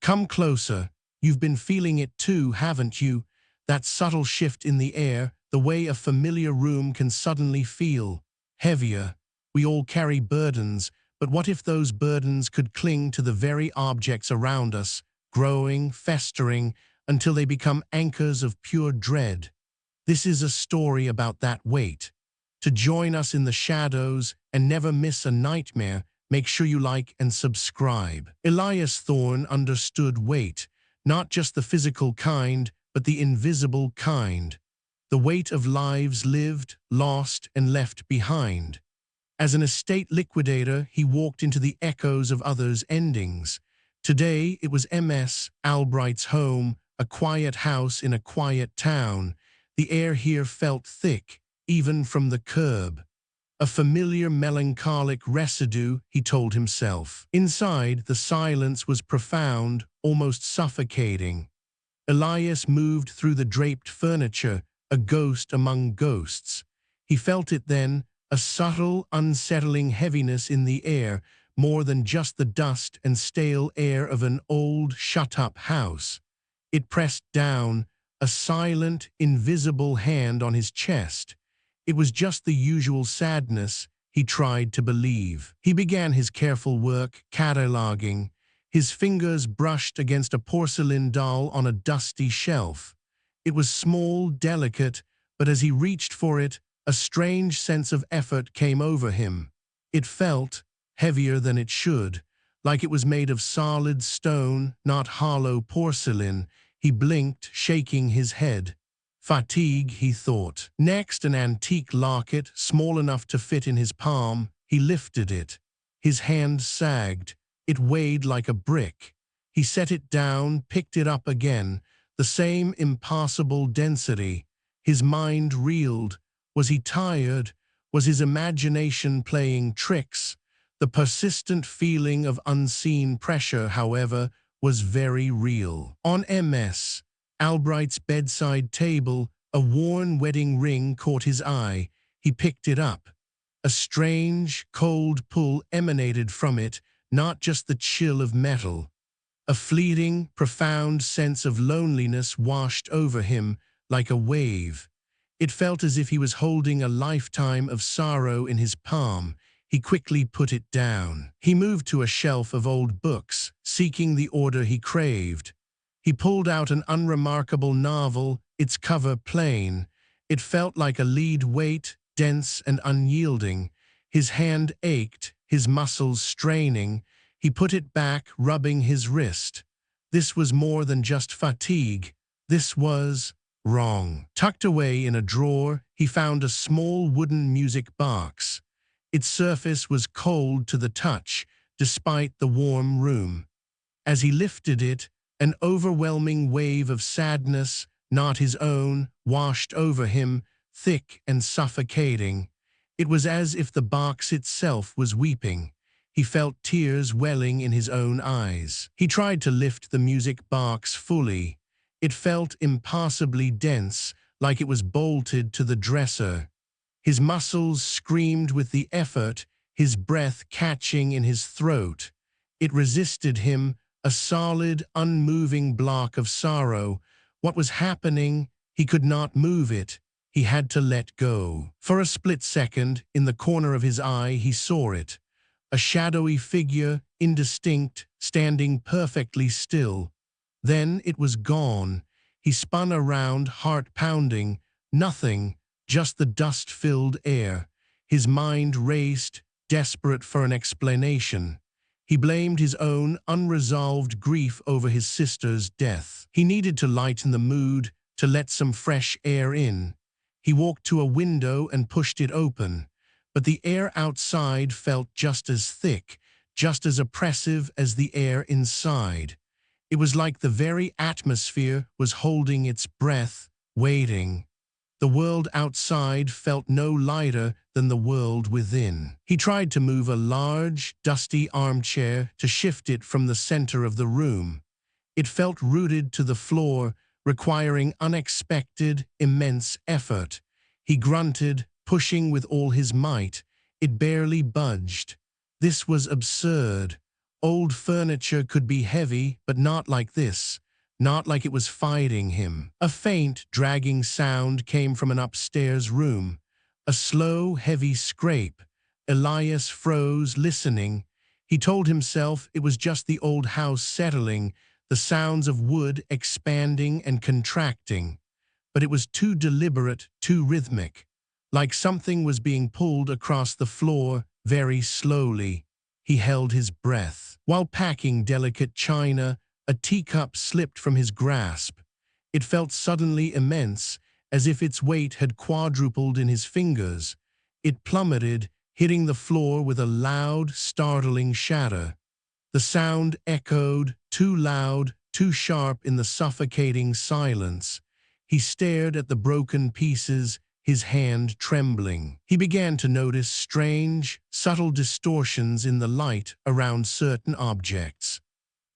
Come closer. You've been feeling it too, haven't you? That subtle shift in the air, the way a familiar room can suddenly feel heavier. We all carry burdens, but what if those burdens could cling to the very objects around us, growing, festering, until they become anchors of pure dread? This is a story about that weight. To join us in the shadows and never miss a nightmare, make sure you like and subscribe. Elias Thorne understood weight, not just the physical kind, but the invisible kind. The weight of lives lived, lost, and left behind. As an estate liquidator, he walked into the echoes of others' endings. Today, it was M.S. Albright's home, a quiet house in a quiet town. The air here felt thick, even from the curb. A familiar melancholic residue, he told himself. Inside, the silence was profound, almost suffocating. Elias moved through the draped furniture, a ghost among ghosts. He felt it then, a subtle, unsettling heaviness in the air, more than just the dust and stale air of an old, shut-up house. It pressed down, a silent, invisible hand on his chest. It was just the usual sadness, he tried to believe. He began his careful work, cataloging. His fingers brushed against a porcelain doll on a dusty shelf. It was small, delicate, but as he reached for it, a strange sense of effort came over him. It felt heavier than it should, like it was made of solid stone, not hollow porcelain. He blinked, shaking his head. Fatigue, he thought. Next, an antique locket, small enough to fit in his palm. He lifted it. His hand sagged. It weighed like a brick. He set it down, picked it up again. The same impossible density. His mind reeled. Was he tired? Was his imagination playing tricks? The persistent feeling of unseen pressure, however, was very real. On M.S. Albright's bedside table, a worn wedding ring caught his eye. He picked it up. A strange, cold pull emanated from it, not just the chill of metal. A fleeting, profound sense of loneliness washed over him like a wave. It felt as if he was holding a lifetime of sorrow in his palm. He quickly put it down. He moved to a shelf of old books, seeking the order he craved. He pulled out an unremarkable novel, its cover plain. It felt like a lead weight, dense and unyielding. His hand ached, his muscles straining. He put it back, rubbing his wrist. This was more than just fatigue. This was wrong. Tucked away in a drawer, he found a small wooden music box. Its surface was cold to the touch, despite the warm room. As he lifted it, an overwhelming wave of sadness, not his own, washed over him, thick and suffocating. It was as if the box itself was weeping. He felt tears welling in his own eyes. He tried to lift the music box fully. It felt impossibly dense, like it was bolted to the dresser. His muscles screamed with the effort, his breath catching in his throat. It resisted him, a solid, unmoving block of sorrow. What was happening? He could not move it. He had to let go. For a split second, in the corner of his eye, he saw it. A shadowy figure, indistinct, standing perfectly still. Then it was gone. He spun around, heart pounding. Nothing, just the dust-filled air. His mind raced, desperate for an explanation. He blamed his own unresolved grief over his sister's death. He needed to lighten the mood, to let some fresh air in. He walked to a window and pushed it open. But the air outside felt just as thick, just as oppressive as the air inside. It was like the very atmosphere was holding its breath, waiting. The world outside felt no lighter than the world within. He tried to move a large, dusty armchair to shift it from the center of the room. It felt rooted to the floor, requiring unexpected, immense effort. He grunted, pushing with all his might. It barely budged. This was absurd. Old furniture could be heavy, but not like this, not like it was fighting him. A faint, dragging sound came from an upstairs room, a slow, heavy scrape. Elias froze, listening. He told himself it was just the old house settling, the sounds of wood expanding and contracting. But it was too deliberate, too rhythmic, like something was being pulled across the floor very slowly. He held his breath. While packing delicate china, a teacup slipped from his grasp. It felt suddenly immense, as if its weight had quadrupled in his fingers. It plummeted, hitting the floor with a loud, startling shatter. The sound echoed, too loud, too sharp in the suffocating silence. He stared at the broken pieces, his hand trembling. He began to notice strange, subtle distortions in the light around certain objects.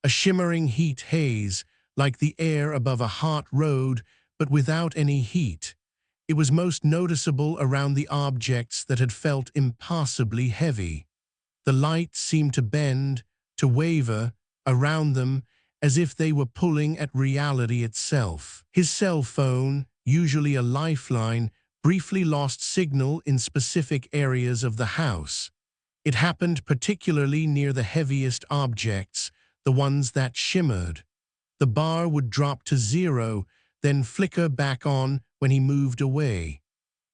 A shimmering heat haze, like the air above a hot road, but without any heat. It was most noticeable around the objects that had felt impossibly heavy. The light seemed to bend, to waver, around them, as if they were pulling at reality itself. His cell phone, usually a lifeline, briefly lost signal in specific areas of the house. It happened particularly near the heaviest objects, the ones that shimmered. The bar would drop to 0, then flicker back on when he moved away.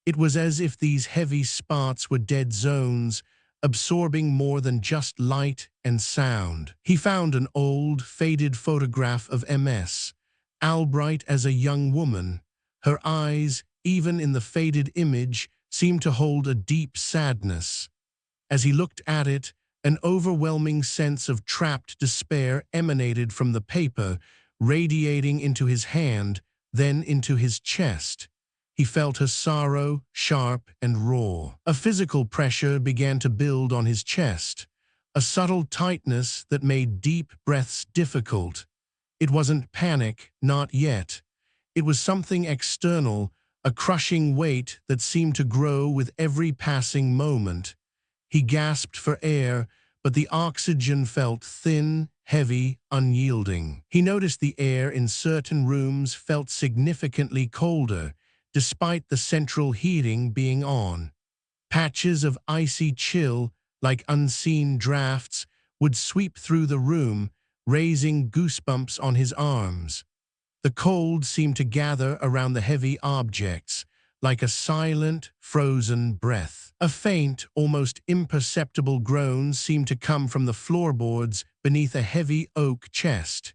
It was as if these heavy spots were dead zones, absorbing more than just light and sound. He found an old, faded photograph of MS, Albright as a young woman. Her eyes, even in the faded image, seemed to hold a deep sadness. As he looked at it, an overwhelming sense of trapped despair emanated from the paper, radiating into his hand, then into his chest. He felt her sorrow, sharp and raw. A physical pressure began to build on his chest, a subtle tightness that made deep breaths difficult. It wasn't panic, not yet. It was something external, a crushing weight that seemed to grow with every passing moment. He gasped for air, but the oxygen felt thin, heavy, unyielding. He noticed the air in certain rooms felt significantly colder, despite the central heating being on. Patches of icy chill, like unseen drafts, would sweep through the room, raising goosebumps on his arms. The cold seemed to gather around the heavy objects, like a silent, frozen breath. A faint, almost imperceptible groan seemed to come from the floorboards beneath a heavy oak chest.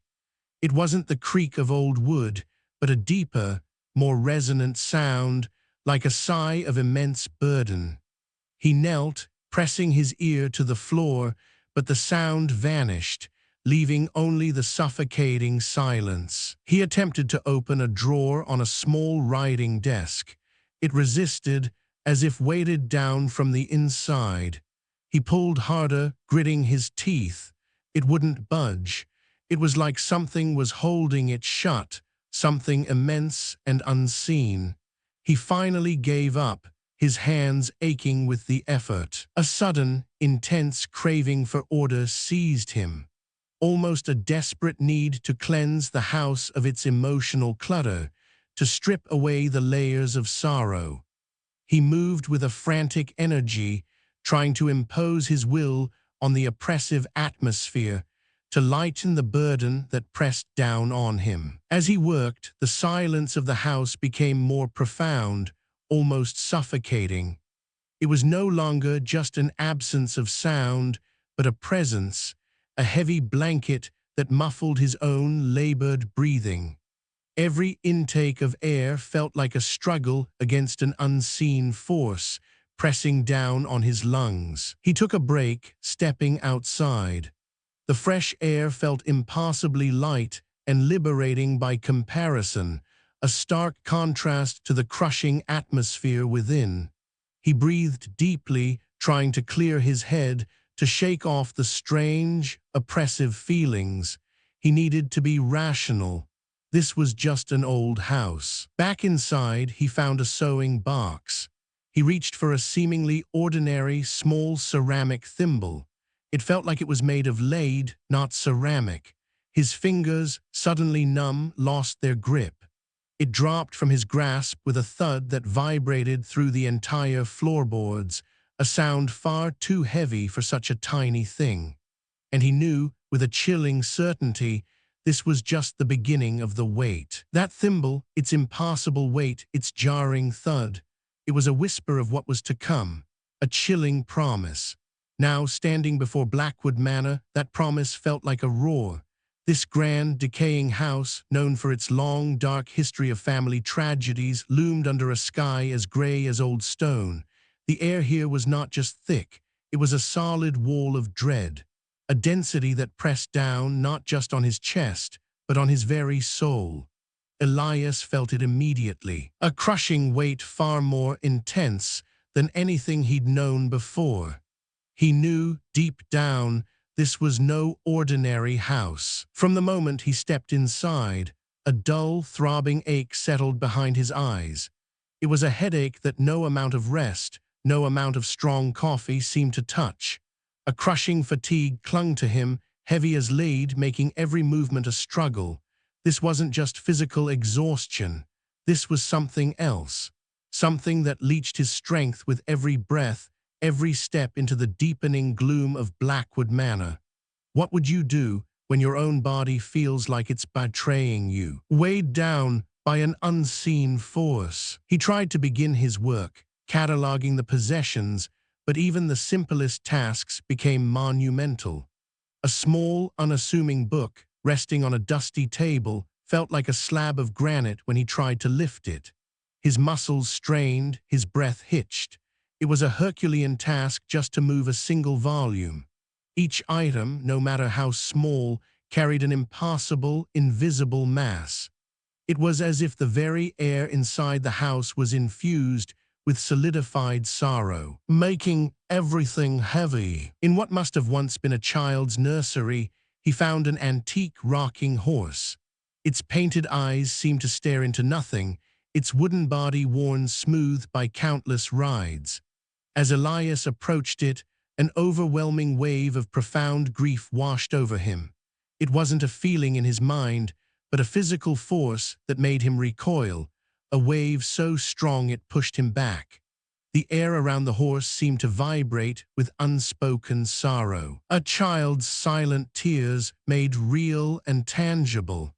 It wasn't the creak of old wood, but a deeper, more resonant sound, like a sigh of immense burden. He knelt, pressing his ear to the floor, but the sound vanished, leaving only the suffocating silence. He attempted to open a drawer on a small writing desk. It resisted, as if weighted down from the inside. He pulled harder, gritting his teeth. It wouldn't budge. It was like something was holding it shut, something immense and unseen. He finally gave up, his hands aching with the effort. A sudden, intense craving for order seized him, almost a desperate need to cleanse the house of its emotional clutter, to strip away the layers of sorrow. He moved with a frantic energy, trying to impose his will on the oppressive atmosphere, to lighten the burden that pressed down on him. As he worked, the silence of the house became more profound, almost suffocating. It was no longer just an absence of sound, but a presence, a heavy blanket that muffled his own labored breathing. Every intake of air felt like a struggle against an unseen force, pressing down on his lungs. He took a break, stepping outside. The fresh air felt impossibly light and liberating by comparison, a stark contrast to the crushing atmosphere within. He breathed deeply, trying to clear his head, to shake off the strange, oppressive feelings. He needed to be rational. This was just an old house. Back inside, he found a sewing box. He reached for a seemingly ordinary, small ceramic thimble. It felt like it was made of lead, not ceramic. His fingers, suddenly numb, lost their grip. It dropped from his grasp with a thud that vibrated through the entire floorboards, a sound far too heavy for such a tiny thing. And he knew, with a chilling certainty, this was just the beginning of the weight. That thimble, its impossible weight, its jarring thud, it was a whisper of what was to come, a chilling promise. Now, standing before Blackwood Manor, that promise felt like a roar. This grand, decaying house, known for its long, dark history of family tragedies, loomed under a sky as gray as old stone. The air here was not just thick, it was a solid wall of dread, a density that pressed down not just on his chest, but on his very soul. Elias felt it immediately, a crushing weight far more intense than anything he'd known before. He knew, deep down, this was no ordinary house. From the moment he stepped inside, a dull, throbbing ache settled behind his eyes. It was a headache that no amount of rest, no amount of strong coffee seemed to touch. A crushing fatigue clung to him, heavy as lead, making every movement a struggle. This wasn't just physical exhaustion. This was something else. Something that leached his strength with every breath, every step into the deepening gloom of Blackwood Manor. What would you do when your own body feels like it's betraying you, weighed down by an unseen force? He tried to begin his work, cataloging the possessions, but even the simplest tasks became monumental. A small, unassuming book, resting on a dusty table, felt like a slab of granite when he tried to lift it. His muscles strained, his breath hitched. It was a Herculean task just to move a single volume. Each item, no matter how small, carried an impossible, invisible mass. It was as if the very air inside the house was infused with solidified sorrow, making everything heavy. In what must have once been a child's nursery, he found an antique rocking horse. Its painted eyes seemed to stare into nothing, its wooden body worn smooth by countless rides. As Elias approached it, an overwhelming wave of profound grief washed over him. It wasn't a feeling in his mind, but a physical force that made him recoil, a wave so strong it pushed him back. The air around the horse seemed to vibrate with unspoken sorrow. A child's silent tears made real and tangible.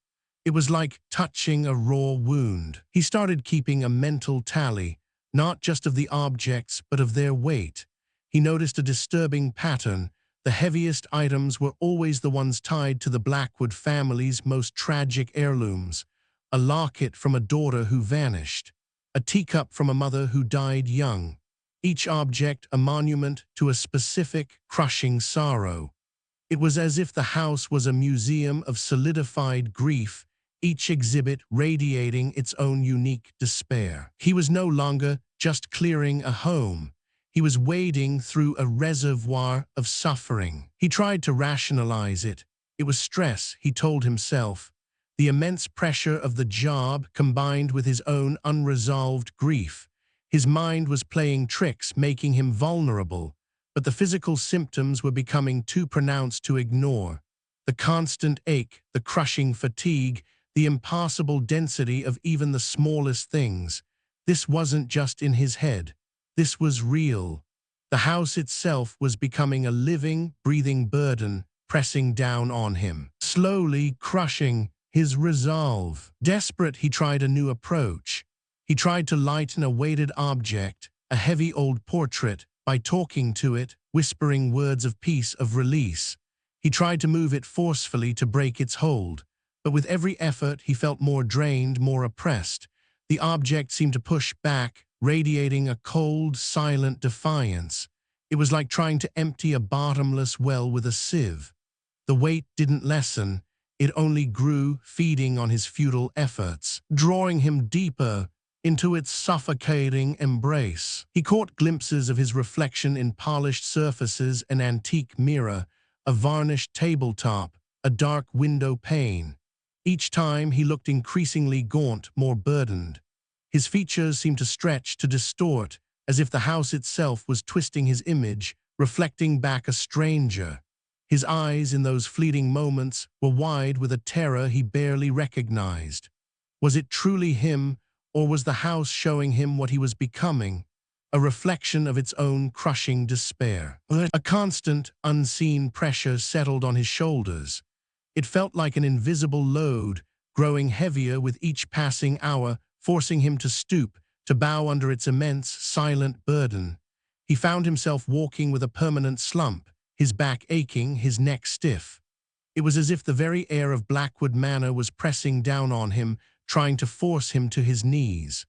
It was like touching a raw wound. He started keeping a mental tally, not just of the objects, but of their weight. He noticed a disturbing pattern. The heaviest items were always the ones tied to the Blackwood family's most tragic heirlooms. A locket from a daughter who vanished. A teacup from a mother who died young. Each object a monument to a specific, crushing sorrow. It was as if the house was a museum of solidified grief, each exhibit radiating its own unique despair. He was no longer just clearing a home. He was wading through a reservoir of suffering. He tried to rationalize it. It was stress, he told himself. The immense pressure of the job combined with his own unresolved grief. His mind was playing tricks, making him vulnerable, but the physical symptoms were becoming too pronounced to ignore. The constant ache, the crushing fatigue, the impossible density of even the smallest things. This wasn't just in his head. This was real. The house itself was becoming a living, breathing burden, pressing down on him, slowly crushing his resolve. Desperate, he tried a new approach. He tried to lighten a weighted object, a heavy old portrait, by talking to it, whispering words of peace, of release. He tried to move it forcefully to break its hold, but with every effort he felt more drained, more oppressed. The object seemed to push back, radiating a cold, silent defiance. It was like trying to empty a bottomless well with a sieve. The weight didn't lessen, it only grew, feeding on his futile efforts, drawing him deeper into its suffocating embrace. He caught glimpses of his reflection in polished surfaces, an antique mirror, a varnished tabletop, a dark window pane. Each time he looked increasingly gaunt, more burdened. His features seemed to stretch, to distort, as if the house itself was twisting his image, reflecting back a stranger. His eyes in those fleeting moments were wide with a terror he barely recognized. Was it truly him, or was the house showing him what he was becoming? A reflection of its own crushing despair. A constant, unseen pressure settled on his shoulders. It felt like an invisible load, growing heavier with each passing hour, forcing him to stoop, to bow under its immense, silent burden. He found himself walking with a permanent slump, his back aching, his neck stiff. It was as if the very air of Blackwood Manor was pressing down on him, trying to force him to his knees.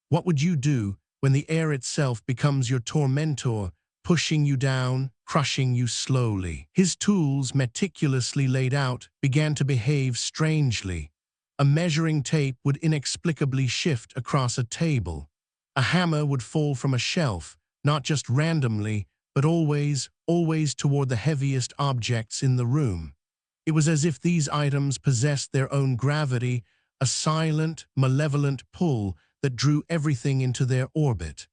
What would you do when the air itself becomes your tormentor, pushing you down, crushing you slowly? His tools, meticulously laid out, began to behave strangely. A measuring tape would inexplicably shift across a table. A hammer would fall from a shelf, not just randomly, but always toward the heaviest objects in the room. It was as if these items possessed their own gravity, a silent, malevolent pull that drew everything into their orbit.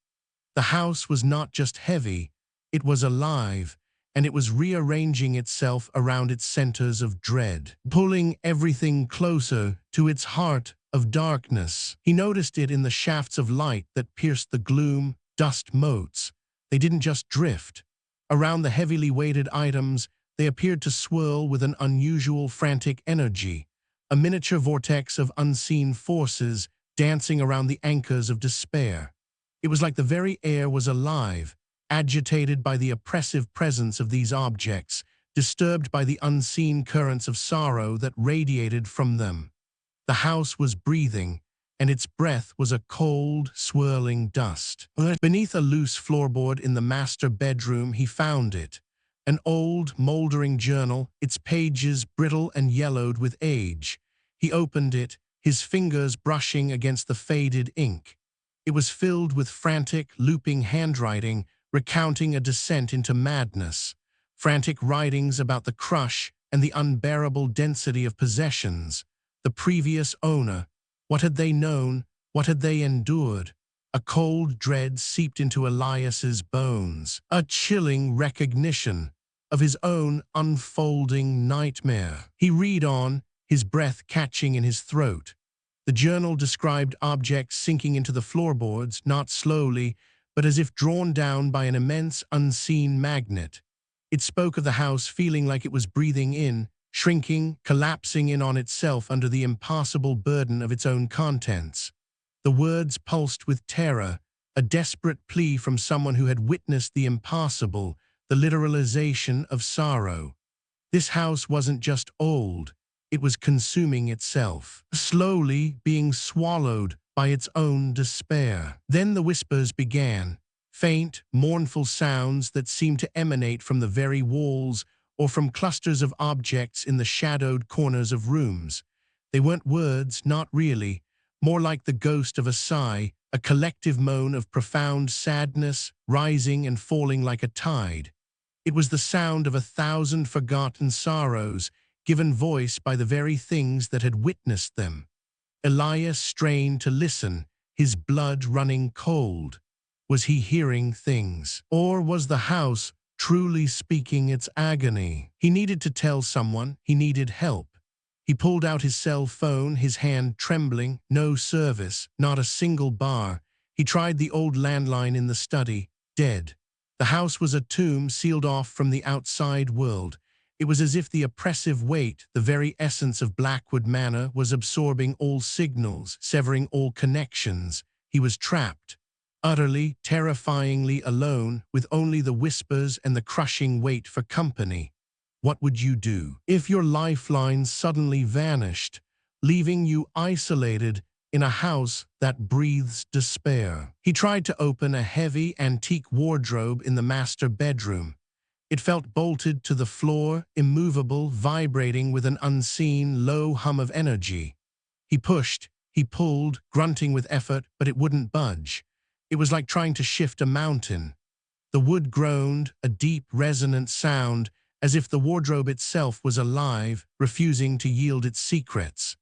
The house was not just heavy, it was alive, and it was rearranging itself around its centers of dread, pulling everything closer to its heart of darkness. He noticed it in the shafts of light that pierced the gloom, dust motes. They didn't just drift. Around the heavily weighted items, they appeared to swirl with an unusual, frantic energy, a miniature vortex of unseen forces dancing around the anchors of despair. It was like the very air was alive, agitated by the oppressive presence of these objects, disturbed by the unseen currents of sorrow that radiated from them. The house was breathing, and its breath was a cold, swirling dust. Beneath a loose floorboard in the master bedroom, he found it. An old, moldering journal, its pages brittle and yellowed with age. He opened it, his fingers brushing against the faded ink. It was filled with frantic, looping handwriting, recounting a descent into madness. Frantic writings about the crush and the unbearable density of possessions. The previous owner. What had they known? What had they endured? A cold dread seeped into Elias's bones. A chilling recognition of his own unfolding nightmare. He read on, his breath catching in his throat. The journal described objects sinking into the floorboards, not slowly, but as if drawn down by an immense, unseen magnet. It spoke of the house feeling like it was breathing in, shrinking, collapsing in on itself under the impossible burden of its own contents. The words pulsed with terror, a desperate plea from someone who had witnessed the impossible, the literalization of sorrow. This house wasn't just old, it was consuming itself, slowly being swallowed by its own despair. Then the whispers began, faint, mournful sounds that seemed to emanate from the very walls or from clusters of objects in the shadowed corners of rooms. They weren't words, not really, more like the ghost of a sigh, a collective moan of profound sadness, rising and falling like a tide. It was the sound of 1,000 forgotten sorrows, given voice by the very things that had witnessed them. Elias strained to listen, his blood running cold. Was he hearing things? Or was the house truly speaking its agony? He needed to tell someone, he needed help. He pulled out his cell phone, his hand trembling, no service, not a single bar. He tried the old landline in the study, dead. The house was a tomb sealed off from the outside world. It was as if the oppressive weight, the very essence of Blackwood Manor, was absorbing all signals, severing all connections. He was trapped, utterly, terrifyingly alone, with only the whispers and the crushing weight for company. What would you do if your lifeline suddenly vanished, leaving you isolated in a house that breathes despair? He tried to open a heavy, antique wardrobe in the master bedroom. It felt bolted to the floor, immovable, vibrating with an unseen, low hum of energy. He pushed, he pulled, grunting with effort, but it wouldn't budge. It was like trying to shift a mountain. The wood groaned, a deep, resonant sound, as if the wardrobe itself was alive, refusing to yield its secrets.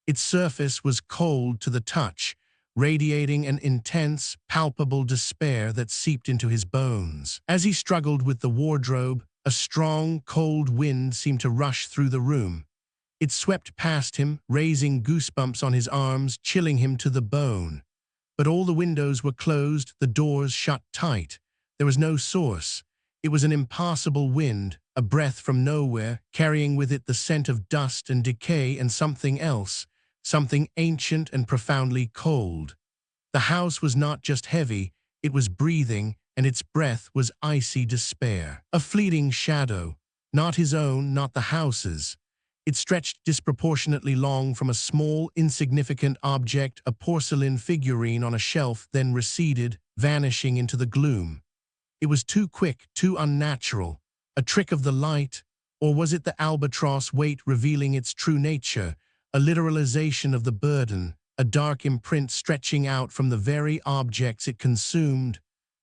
Its surface was cold to the touch, radiating an intense, palpable despair that seeped into his bones. As he struggled with the wardrobe, a strong, cold wind seemed to rush through the room. It swept past him, raising goosebumps on his arms, chilling him to the bone. But all the windows were closed, the doors shut tight. There was no source. It was an impassable wind, a breath from nowhere, carrying with it the scent of dust and decay and something else, something ancient and profoundly cold. The house was not just heavy, it was breathing, and its breath was icy despair. A fleeting shadow, not his own, not the house's. It stretched disproportionately long from a small, insignificant object, a porcelain figurine on a shelf, then receded, vanishing into the gloom. It was too quick, too unnatural. A trick of the light, or was it the Albatross Weight revealing its true nature, a literalization of the burden, a dark imprint stretching out from the very objects it consumed?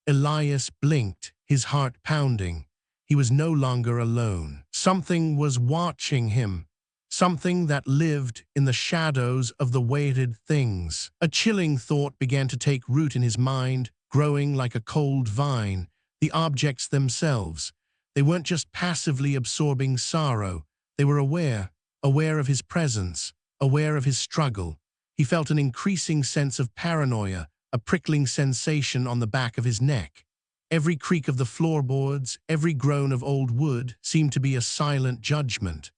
Elias blinked, his heart pounding. He was no longer alone. Something was watching him. Something that lived in the shadows of the weighted things. A chilling thought began to take root in his mind, growing like a cold vine. The objects themselves. They weren't just passively absorbing sorrow. They were aware of his presence, aware of his struggle. He felt an increasing sense of paranoia, a prickling sensation on the back of his neck. Every creak of the floorboards, every groan of old wood seemed to be a silent judgment.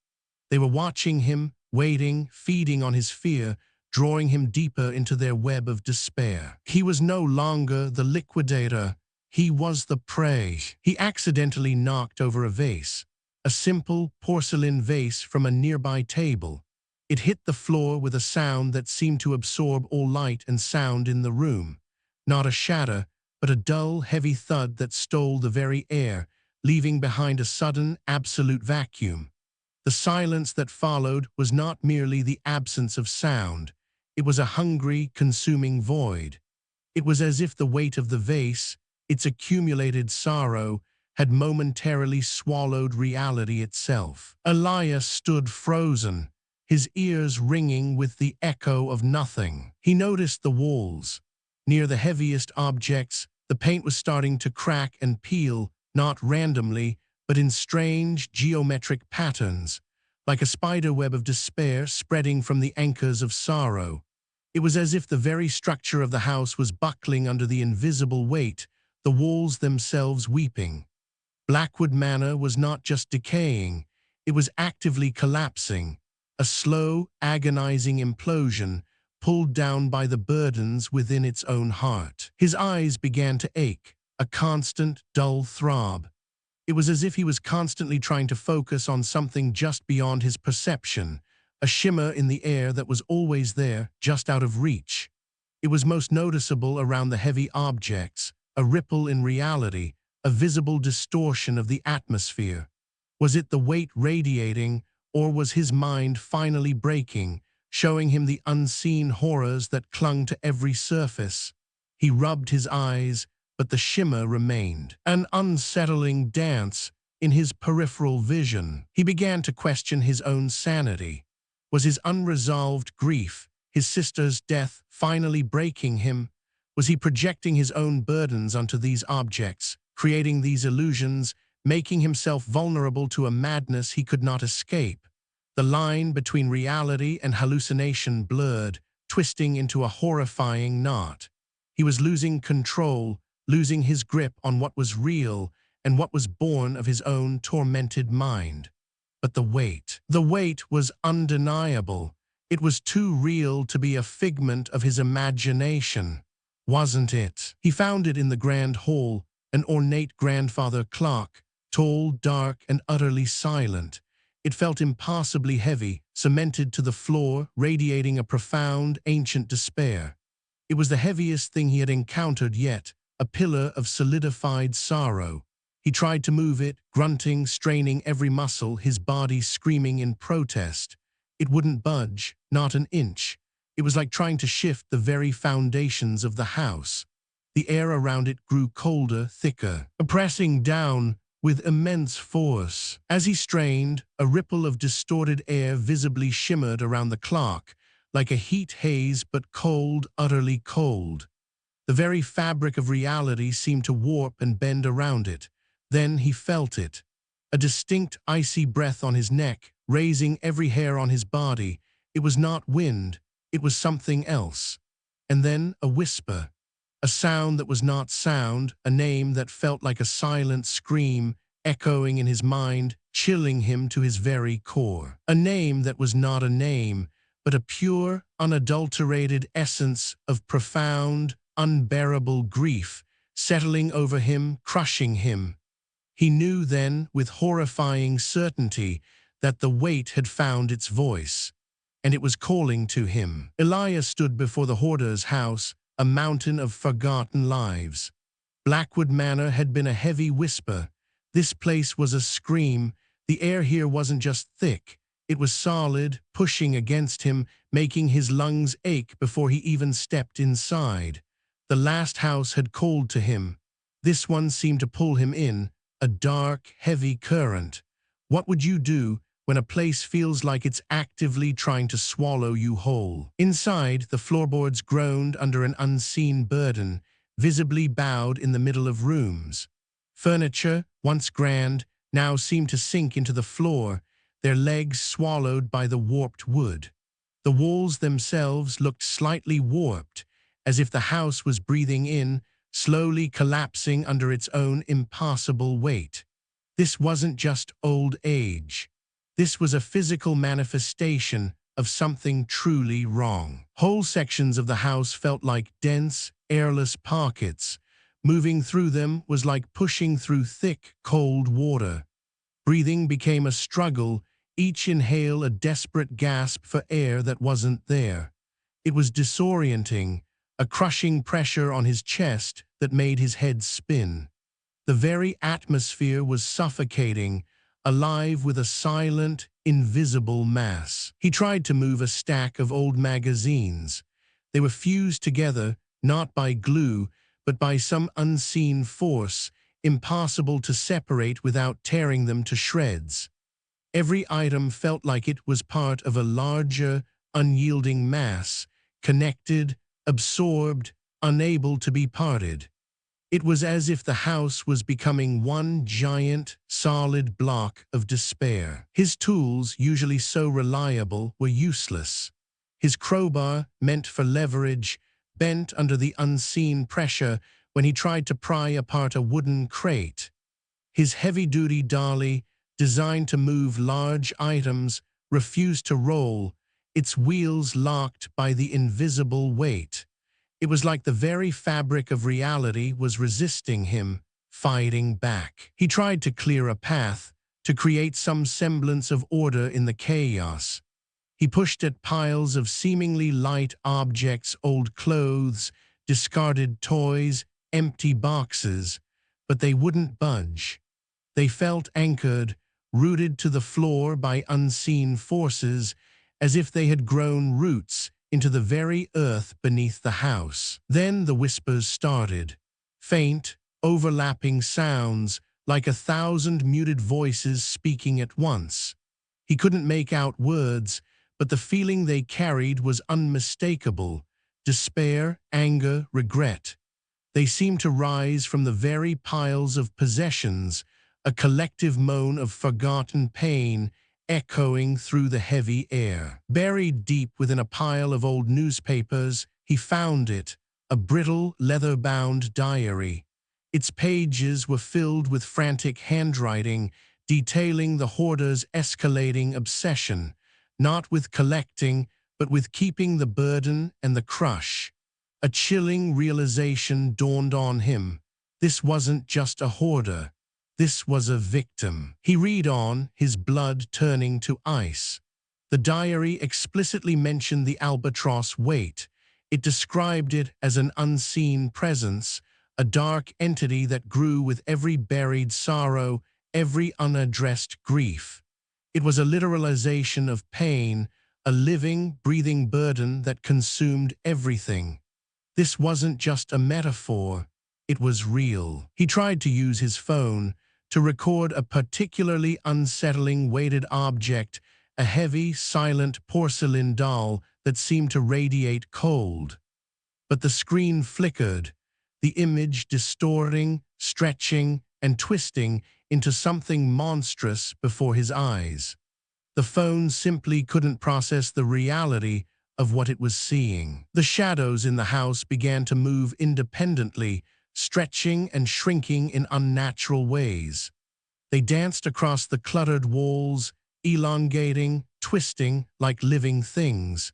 They were watching him, waiting, feeding on his fear, drawing him deeper into their web of despair. He was no longer the liquidator. He was the prey. He accidentally knocked over a vase, a simple porcelain vase from a nearby table. It hit the floor with a sound that seemed to absorb all light and sound in the room. Not a shatter, but a dull, heavy thud that stole the very air, leaving behind a sudden, absolute vacuum. The silence that followed was not merely the absence of sound. It was a hungry, consuming void. It was as if the weight of the vase, its accumulated sorrow, had momentarily swallowed reality itself. Elias stood frozen, his ears ringing with the echo of nothing. He noticed the walls. Near the heaviest objects, the paint was starting to crack and peel, not randomly, but in strange, geometric patterns, like a spiderweb of despair spreading from the anchors of sorrow. It was as if the very structure of the house was buckling under the invisible weight, the walls themselves weeping. Blackwood Manor was not just decaying, it was actively collapsing, a slow, agonizing implosion, pulled down by the burdens within its own heart. His eyes began to ache, a constant, dull throb. It was as if he was constantly trying to focus on something just beyond his perception, a shimmer in the air that was always there, just out of reach. It was most noticeable around the heavy objects, a ripple in reality, a visible distortion of the atmosphere. Was it the weight radiating, or was his mind finally breaking, showing him the unseen horrors that clung to every surface? He rubbed his eyes, but the shimmer remained, an unsettling dance in his peripheral vision. He began to question his own sanity. Was his unresolved grief, his sister's death, finally breaking him? Was he projecting his own burdens onto these objects, creating these illusions, making himself vulnerable to a madness he could not escape? The line between reality and hallucination blurred, twisting into a horrifying knot. He was losing control, losing his grip on what was real and what was born of his own tormented mind. But the weight was undeniable. It was too real to be a figment of his imagination, wasn't it? He found it in the grand hall, an ornate grandfather clock, tall, dark, and utterly silent. It felt impossibly heavy, cemented to the floor, radiating a profound, ancient despair. It was the heaviest thing he had encountered yet, a pillar of solidified sorrow. He tried to move it, grunting, straining every muscle, his body screaming in protest. It wouldn't budge, not an inch. It was like trying to shift the very foundations of the house. The air around it grew colder, thicker, pressing down with immense force. As he strained, a ripple of distorted air visibly shimmered around the clock, like a heat haze, but cold, utterly cold. The very fabric of reality seemed to warp and bend around it. Then he felt it. A distinct icy breath on his neck, raising every hair on his body. It was not wind, it was something else. And then a whisper. A sound that was not sound, a name that felt like a silent scream, echoing in his mind, chilling him to his very core. A name that was not a name, but a pure, unadulterated essence of profound, unbearable grief, settling over him, crushing him. He knew then, with horrifying certainty, that the weight had found its voice, and it was calling to him. Elias stood before the hoarder's house, a mountain of forgotten lives. Blackwood Manor had been a heavy whisper. This place was a scream. The air here wasn't just thick. It was solid, pushing against him, making his lungs ache before he even stepped inside. The last house had called to him. This one seemed to pull him in, a dark, heavy current. What would you do when a place feels like it's actively trying to swallow you whole? Inside, the floorboards groaned under an unseen burden, visibly bowed in the middle of rooms. Furniture, once grand, now seemed to sink into the floor, their legs swallowed by the warped wood. The walls themselves looked slightly warped, as if the house was breathing in, slowly collapsing under its own impossible weight. This wasn't just old age. This was a physical manifestation of something truly wrong. Whole sections of the house felt like dense, airless pockets. Moving through them was like pushing through thick, cold water. Breathing became a struggle, each inhale a desperate gasp for air that wasn't there. It was disorienting, a crushing pressure on his chest that made his head spin. The very atmosphere was suffocating, alive with a silent, invisible mass. He tried to move a stack of old magazines. They were fused together, not by glue, but by some unseen force, impossible to separate without tearing them to shreds. Every item felt like it was part of a larger, unyielding mass, connected, absorbed, unable to be parted. It was as if the house was becoming one giant, solid block of despair. His tools, usually so reliable, were useless. His crowbar, meant for leverage, bent under the unseen pressure when he tried to pry apart a wooden crate. His heavy-duty dolly, designed to move large items, refused to roll, its wheels locked by the invisible weight. It was like the very fabric of reality was resisting him, fighting back. He tried to clear a path, to create some semblance of order in the chaos. He pushed at piles of seemingly light objects, old clothes, discarded toys, empty boxes, but they wouldn't budge. They felt anchored, rooted to the floor by unseen forces, as if they had grown roots into the very earth beneath the house. Then the whispers started, faint, overlapping sounds, like 1,000 muted voices speaking at once. He couldn't make out words, but the feeling they carried was unmistakable: despair, anger, regret. They seemed to rise from the very piles of possessions, a collective moan of forgotten pain, echoing through the heavy air. Buried deep within a pile of old newspapers, he found it, a brittle, leather-bound diary. Its pages were filled with frantic handwriting, detailing the hoarder's escalating obsession, not with collecting, but with keeping the burden and the crush. A chilling realization dawned on him. This wasn't just a hoarder. This was a victim. He read on, his blood turning to ice. The diary explicitly mentioned the Albatross Weight. It described it as an unseen presence, a dark entity that grew with every buried sorrow, every unaddressed grief. It was a literalization of pain, a living, breathing burden that consumed everything. This wasn't just a metaphor, it was real. He tried to use his phone to record a particularly unsettling weighted object, a heavy, silent porcelain doll that seemed to radiate cold. But the screen flickered, the image distorting, stretching, and twisting into something monstrous before his eyes. The phone simply couldn't process the reality of what it was seeing. The shadows in the house began to move independently, stretching and shrinking in unnatural ways. They danced across the cluttered walls, elongating, twisting like living things.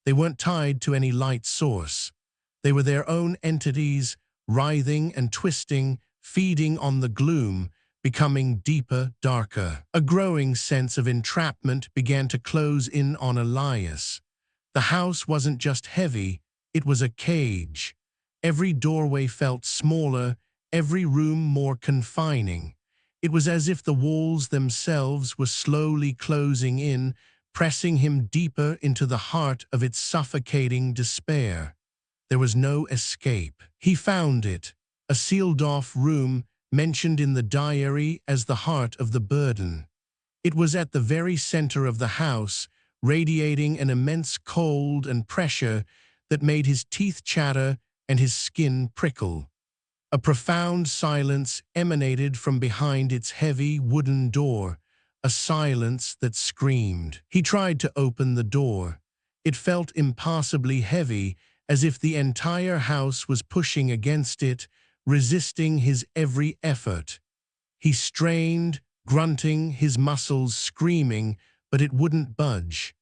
They weren't tied to any light source. They were their own entities, writhing and twisting, feeding on the gloom, becoming deeper, darker. A growing sense of entrapment began to close in on Elias. The house wasn't just heavy, it was a cage. Every doorway felt smaller, every room more confining. It was as if the walls themselves were slowly closing in, pressing him deeper into the heart of its suffocating despair. There was no escape. He found it, a sealed-off room mentioned in the diary as the heart of the burden. It was at the very center of the house, radiating an immense cold and pressure that made his teeth chatter and his skin prickle. A profound silence emanated from behind its heavy wooden door, a silence that screamed. He tried to open the door. It felt impossibly heavy, as if the entire house was pushing against it, resisting his every effort. He strained, grunting, his muscles screaming, but it wouldn't budge.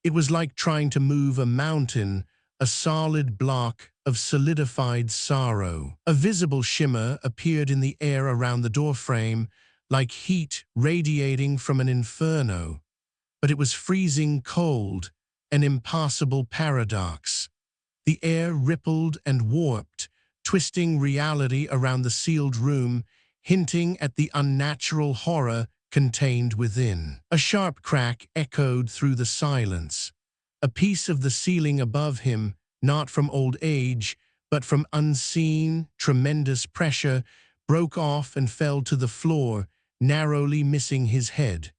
It was like trying to move a mountain, a solid block of solidified sorrow. A visible shimmer appeared in the air around the doorframe, like heat radiating from an inferno. But it was freezing cold, an impossible paradox. The air rippled and warped, twisting reality around the sealed room, hinting at the unnatural horror contained within. A sharp crack echoed through the silence. A piece of the ceiling above him, not from old age, but from unseen, tremendous pressure, broke off and fell to the floor, narrowly missing his head.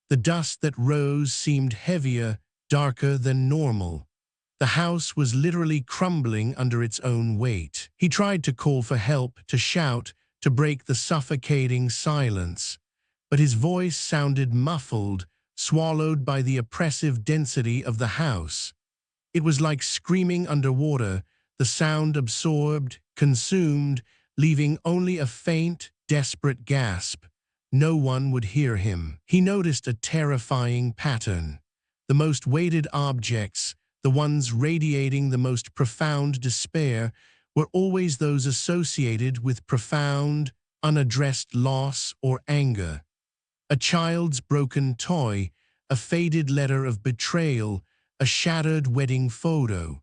The dust that rose seemed heavier, darker than normal. The house was literally crumbling under its own weight. He tried to call for help, to shout, to break the suffocating silence. But his voice sounded muffled, swallowed by the oppressive density of the house. It was like screaming underwater, the sound absorbed, consumed, leaving only a faint, desperate gasp. No one would hear him. He noticed a terrifying pattern. The most weighted objects, the ones radiating the most profound despair, were always those associated with profound, unaddressed loss or anger. A child's broken toy, a faded letter of betrayal, a shattered wedding photo,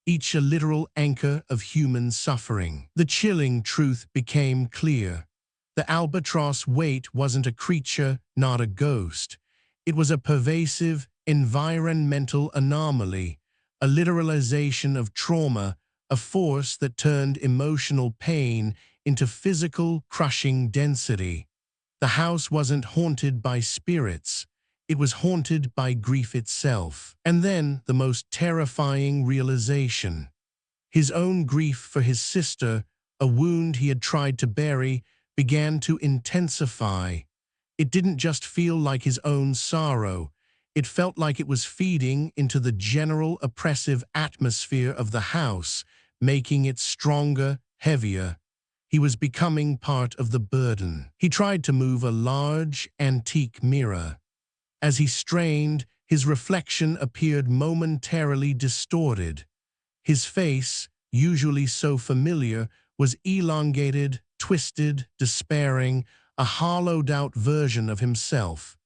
each a literal anchor of human suffering. The chilling truth became clear. The Albatross Weight wasn't a creature, not a ghost. It was a pervasive, environmental anomaly, a literalization of trauma, a force that turned emotional pain into physical, crushing density. The house wasn't haunted by spirits. It was haunted by grief itself. And then the most terrifying realization. His own grief for his sister, a wound he had tried to bury, began to intensify. It didn't just feel like his own sorrow. It felt like it was feeding into the general oppressive atmosphere of the house, making it stronger, heavier. He was becoming part of the burden. He tried to move a large, antique mirror. As he strained, his reflection appeared momentarily distorted. His face, usually so familiar, was elongated, twisted, despairing, a hollowed-out version of himself.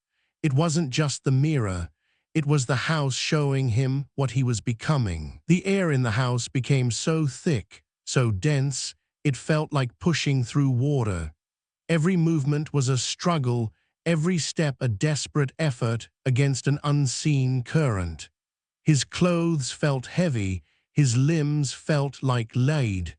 It wasn't just the mirror. It was the house showing him what he was becoming. The air in the house became so thick, so dense, it felt like pushing through water. Every movement was a struggle, every step a desperate effort against an unseen current. His clothes felt heavy, his limbs felt like lead.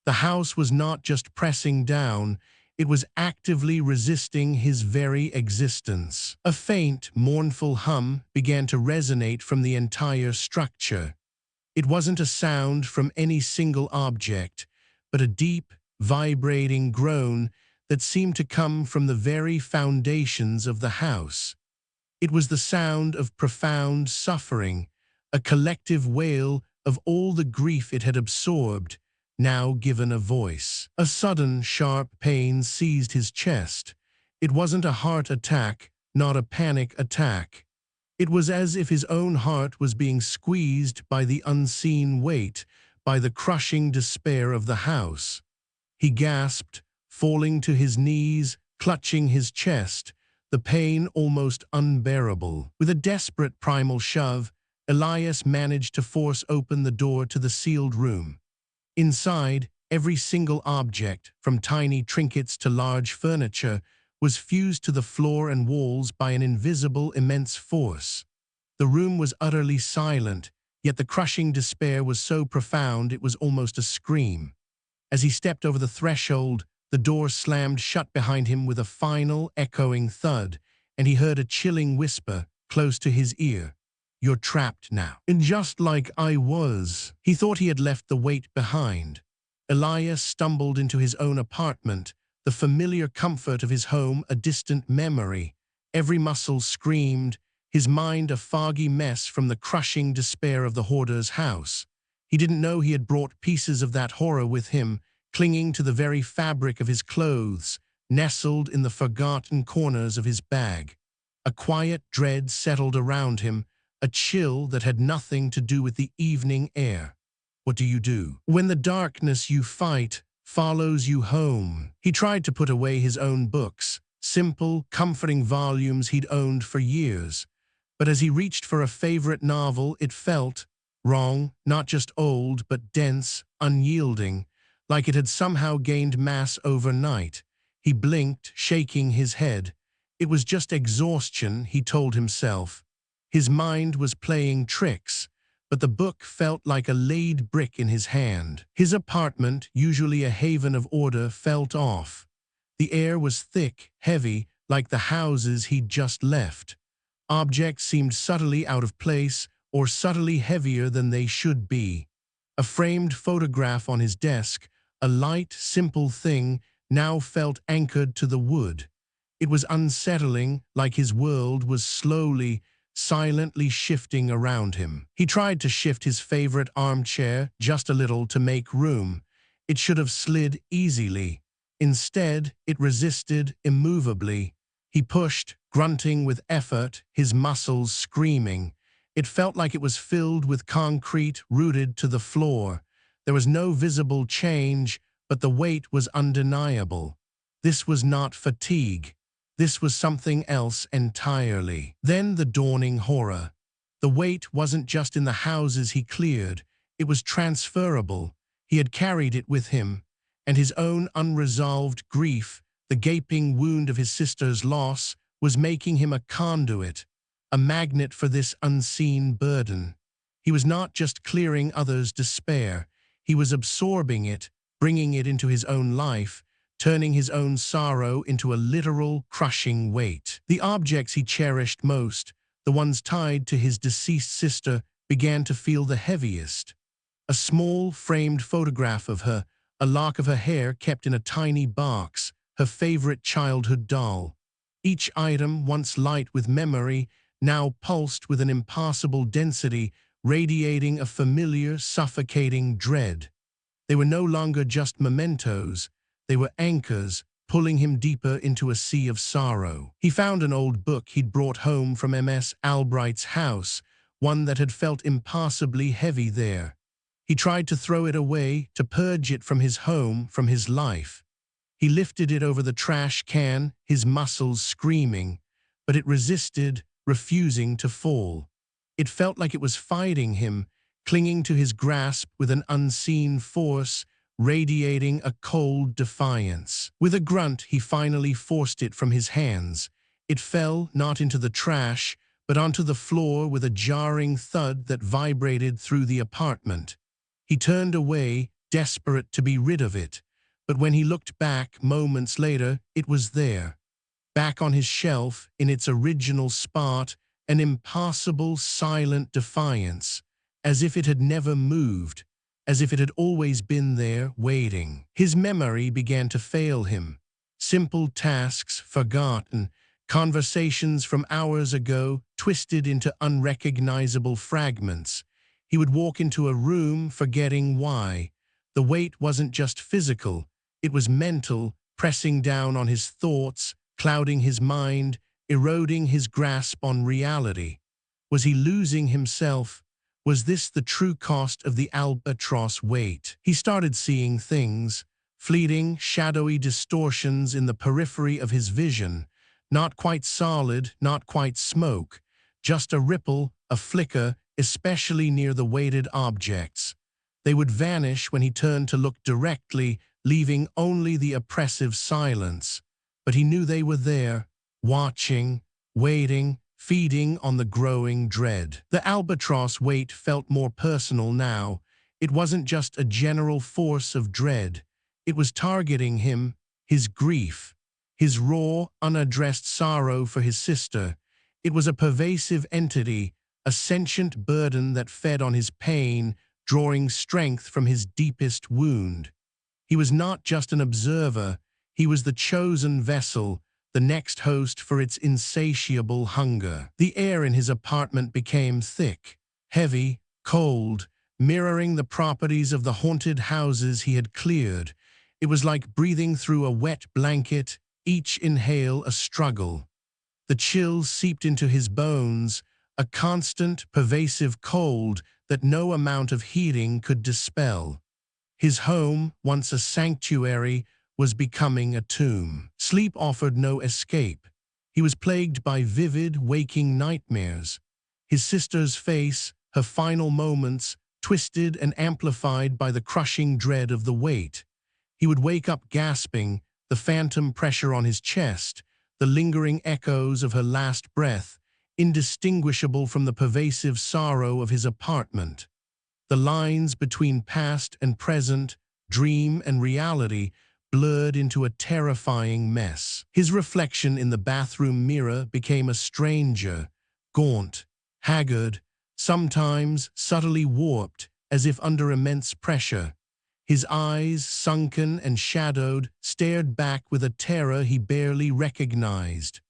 The house was not just pressing down, it was actively resisting his very existence. A faint, mournful hum began to resonate from the entire structure. It wasn't a sound from any single object, but a deep, vibrating groan that seemed to come from the very foundations of the house. It was the sound of profound suffering, a collective wail of all the grief it had absorbed, now given a voice. A sudden, sharp pain seized his chest. It wasn't a heart attack, not a panic attack. It was as if his own heart was being squeezed by the unseen weight, by the crushing despair of the house. He gasped, falling to his knees, clutching his chest, the pain almost unbearable. With a desperate primal shove, Elias managed to force open the door to the sealed room. Inside, every single object, from tiny trinkets to large furniture, was fused to the floor and walls by an invisible, immense force. The room was utterly silent, yet the crushing despair was so profound it was almost a scream. As he stepped over the threshold, the door slammed shut behind him with a final, echoing thud, and he heard a chilling whisper close to his ear. "You're trapped now." And just like I was, he thought he had left the weight behind. Elias stumbled into his own apartment, the familiar comfort of his home a distant memory. Every muscle screamed, his mind a foggy mess from the crushing despair of the hoarder's house. He didn't know he had brought pieces of that horror with him, clinging to the very fabric of his clothes, nestled in the forgotten corners of his bag. A quiet dread settled around him, a chill that had nothing to do with the evening air. What do you do when the darkness you fight follows you home? He tried to put away his own books, simple, comforting volumes he'd owned for years. But as he reached for a favorite novel, it felt wrong, not just old, but dense, unyielding, like it had somehow gained mass overnight. He blinked, shaking his head. It was just exhaustion, he told himself. His mind was playing tricks, but the book felt like a laid brick in his hand. His apartment, usually a haven of order, felt off. The air was thick, heavy, like the houses he'd just left. Objects seemed subtly out of place or subtly heavier than they should be. A framed photograph on his desk, a light, simple thing, now felt anchored to the wood. It was unsettling, like his world was slowly, silently shifting around him. He tried to shift his favorite armchair just a little to make room. It should have slid easily. Instead, it resisted immovably. He pushed, grunting with effort, his muscles screaming. It felt like it was filled with concrete rooted to the floor. There was no visible change, but the weight was undeniable. This was not fatigue. This was something else entirely. Then the dawning horror. The weight wasn't just in the houses he cleared. It was transferable. He had carried it with him. And his own unresolved grief, the gaping wound of his sister's loss, was making him a conduit, a magnet for this unseen burden. He was not just clearing others' despair. He was absorbing it, bringing it into his own life, turning his own sorrow into a literal, crushing weight. The objects he cherished most, the ones tied to his deceased sister, began to feel the heaviest. A small, framed photograph of her, a lock of her hair kept in a tiny box, her favorite childhood doll. Each item, once light with memory, now pulsed with an impossible density, radiating a familiar, suffocating dread. They were no longer just mementos. They were anchors, pulling him deeper into a sea of sorrow. He found an old book he'd brought home from Ms. Albright's house, one that had felt impossibly heavy there. He tried to throw it away, to purge it from his home, from his life. He lifted it over the trash can, his muscles screaming, but it resisted, refusing to fall. It felt like it was fighting him, clinging to his grasp with an unseen force, radiating a cold defiance. With a grunt, he finally forced it from his hands. It fell not into the trash, but onto the floor with a jarring thud that vibrated through the apartment. He turned away, desperate to be rid of it. But when he looked back moments later, it was there. Back on his shelf, in its original spot, an impossible, silent defiance. as if it had never moved, as if it had always been there, waiting. His memory began to fail him. Simple tasks forgotten, conversations from hours ago twisted into unrecognizable fragments. He would walk into a room forgetting why. The weight wasn't just physical, it was mental, pressing down on his thoughts, clouding his mind, eroding his grasp on reality. Was he losing himself? Was this the true cost of the Albatross Weight? He started seeing things, fleeting, shadowy distortions in the periphery of his vision, not quite solid, not quite smoke, just a ripple, a flicker, especially near the weighted objects. They would vanish when he turned to look directly, leaving only the oppressive silence. But he knew they were there, watching, waiting, feeding on the growing dread. The Albatross Weight felt more personal now. It wasn't just a general force of dread. It was targeting him, his grief, his raw, unaddressed sorrow for his sister. It was a pervasive entity, a sentient burden that fed on his pain, drawing strength from his deepest wound. He was not just an observer, he was the chosen vessel, the next host for its insatiable hunger. The air in his apartment became thick, heavy, cold, mirroring the properties of the haunted houses he had cleared. It was like breathing through a wet blanket, each inhale a struggle. The chill seeped into his bones, a constant, pervasive cold that no amount of heating could dispel. His home, once a sanctuary, was becoming a tomb. Sleep offered no escape. He was plagued by vivid, waking nightmares. His sister's face, her final moments, twisted and amplified by the crushing dread of the weight. He would wake up gasping, the phantom pressure on his chest, the lingering echoes of her last breath, indistinguishable from the pervasive sorrow of his apartment. The lines between past and present, dream and reality, blurred into a terrifying mess. His reflection in the bathroom mirror became a stranger, gaunt, haggard, sometimes subtly warped, as if under immense pressure. His eyes, sunken and shadowed, stared back with a terror he barely recognized.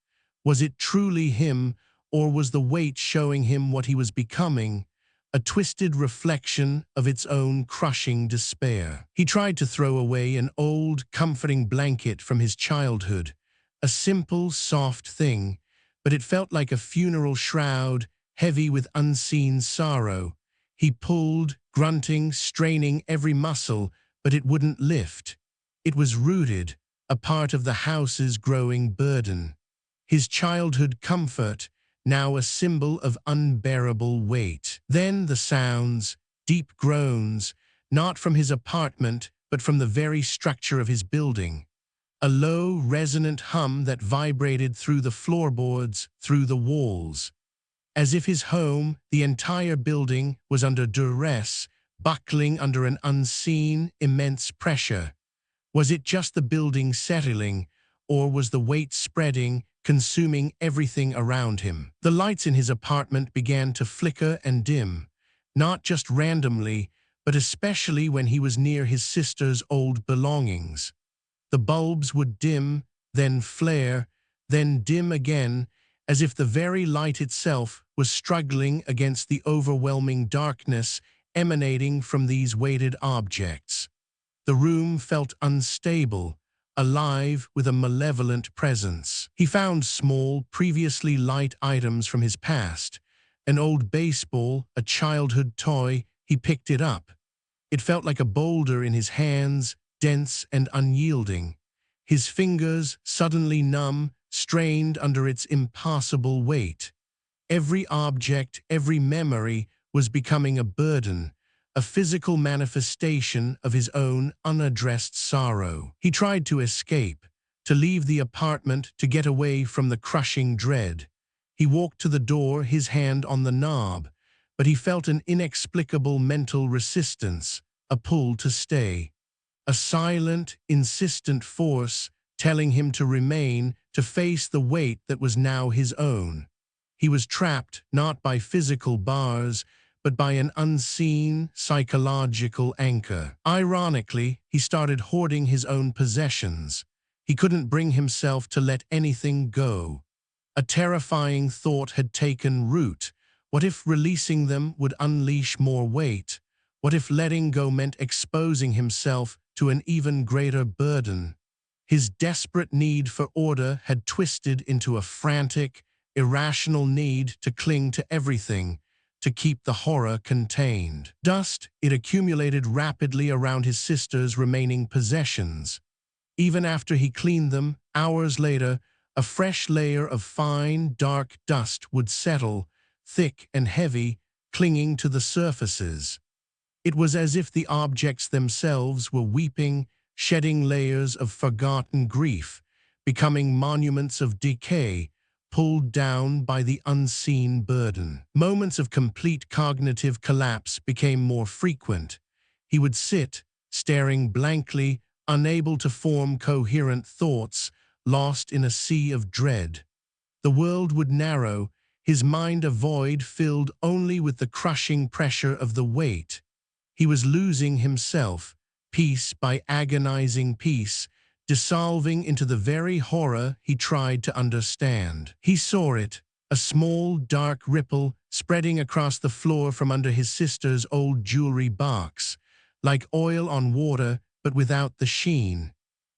Was it truly him, or was the weight showing him what he was becoming? A twisted reflection of its own crushing despair. He tried to throw away an old, comforting blanket from his childhood, a simple, soft thing, but it felt like a funeral shroud, heavy with unseen sorrow. He pulled, grunting, straining every muscle, but it wouldn't lift. It was rooted, a part of the house's growing burden. His childhood comfort, now a symbol of unbearable weight. Then the sounds, deep groans, not from his apartment, but from the very structure of his building. A low, resonant hum that vibrated through the floorboards, through the walls. As if his home, the entire building, was under duress, buckling under an unseen, immense pressure. Was it just the building settling, or was the weight spreading, consuming everything around him? The lights in his apartment began to flicker and dim, not just randomly, but especially when he was near his sister's old belongings. The bulbs would dim, then flare, then dim again, as if the very light itself was struggling against the overwhelming darkness emanating from these weighted objects. The room felt unstable, alive with a malevolent presence. He found small, previously light items from his past. An old baseball, a childhood toy. He picked it up. It felt like a boulder in his hands, dense and unyielding. His fingers, suddenly numb, strained under its impossible weight. Every object, every memory was becoming a burden, a physical manifestation of his own unaddressed sorrow. He tried to escape, to leave the apartment, to get away from the crushing dread. He walked to the door, his hand on the knob, but he felt an inexplicable mental resistance, a pull to stay. A silent, insistent force telling him to remain, to face the weight that was now his own. He was trapped not by physical bars, but by an unseen psychological anchor. Ironically, he started hoarding his own possessions. He couldn't bring himself to let anything go. A terrifying thought had taken root. What if releasing them would unleash more weight? What if letting go meant exposing himself to an even greater burden? His desperate need for order had twisted into a frantic, irrational need to cling to everything, to keep the horror contained. Dust, it accumulated rapidly around his sister's remaining possessions. Even after he cleaned them, hours later, a fresh layer of fine, dark dust would settle, thick and heavy, clinging to the surfaces. It was as if the objects themselves were weeping, shedding layers of forgotten grief, becoming monuments of decay, pulled down by the unseen burden. Moments of complete cognitive collapse became more frequent. He would sit, staring blankly, unable to form coherent thoughts, lost in a sea of dread. The world would narrow, his mind a void filled only with the crushing pressure of the weight. He was losing himself, piece by agonizing piece, dissolving into the very horror he tried to understand. He saw it, a small, dark ripple spreading across the floor from under his sister's old jewelry box, like oil on water but without the sheen.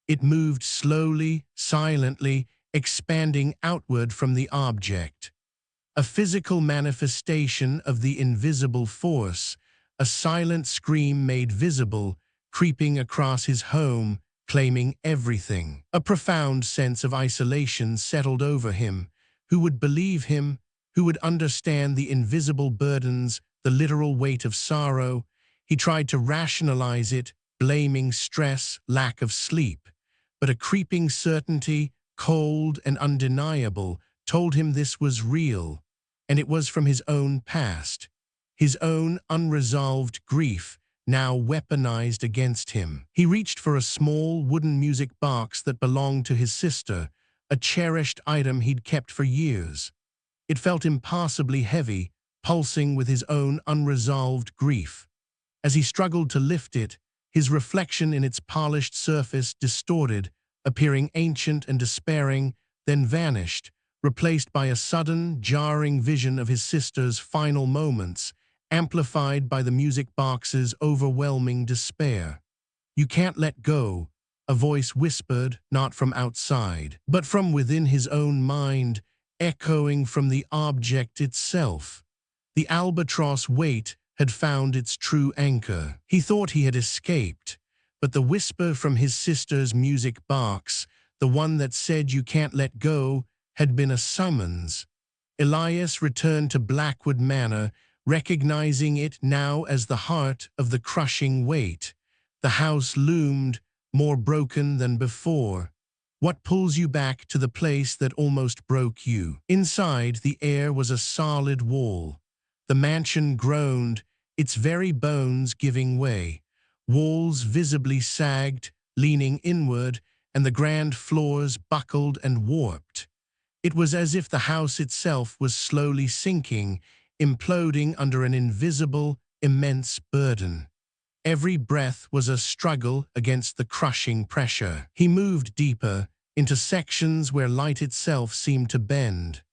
It moved slowly, silently, expanding outward from the object. A physical manifestation of the invisible force, a silent scream made visible, creeping across his home, claiming everything. A profound sense of isolation settled over him. Who would believe him? Who would understand the invisible burdens, the literal weight of sorrow? He tried to rationalize it, blaming stress, lack of sleep. But a creeping certainty, cold and undeniable, told him this was real, and it was from his own past. His own unresolved grief, now weaponized against him. He reached for a small wooden music box that belonged to his sister, a cherished item he'd kept for years. It felt impossibly heavy, pulsing with his own unresolved grief. As he struggled to lift it, his reflection in its polished surface distorted, appearing ancient and despairing, then vanished, replaced by a sudden, jarring vision of his sister's final moments, amplified by the music box's overwhelming despair. "You can't let go," a voice whispered, not from outside, but from within his own mind, echoing from the object itself. The Albatross Weight had found its true anchor. He thought he had escaped, but the whisper from his sister's music box, the one that said "you can't let go," had been a summons. Elias returned to Blackwood Manor, recognizing it now as the heart of the crushing weight. The house loomed, more broken than before. What pulls you back to the place that almost broke you? Inside, the air was a solid wall. The mansion groaned, its very bones giving way. Walls visibly sagged, leaning inward, and the grand floors buckled and warped. It was as if the house itself was slowly sinking, imploding under an invisible, immense burden. Every breath was a struggle against the crushing pressure. He moved deeper, into sections where light itself seemed to bend.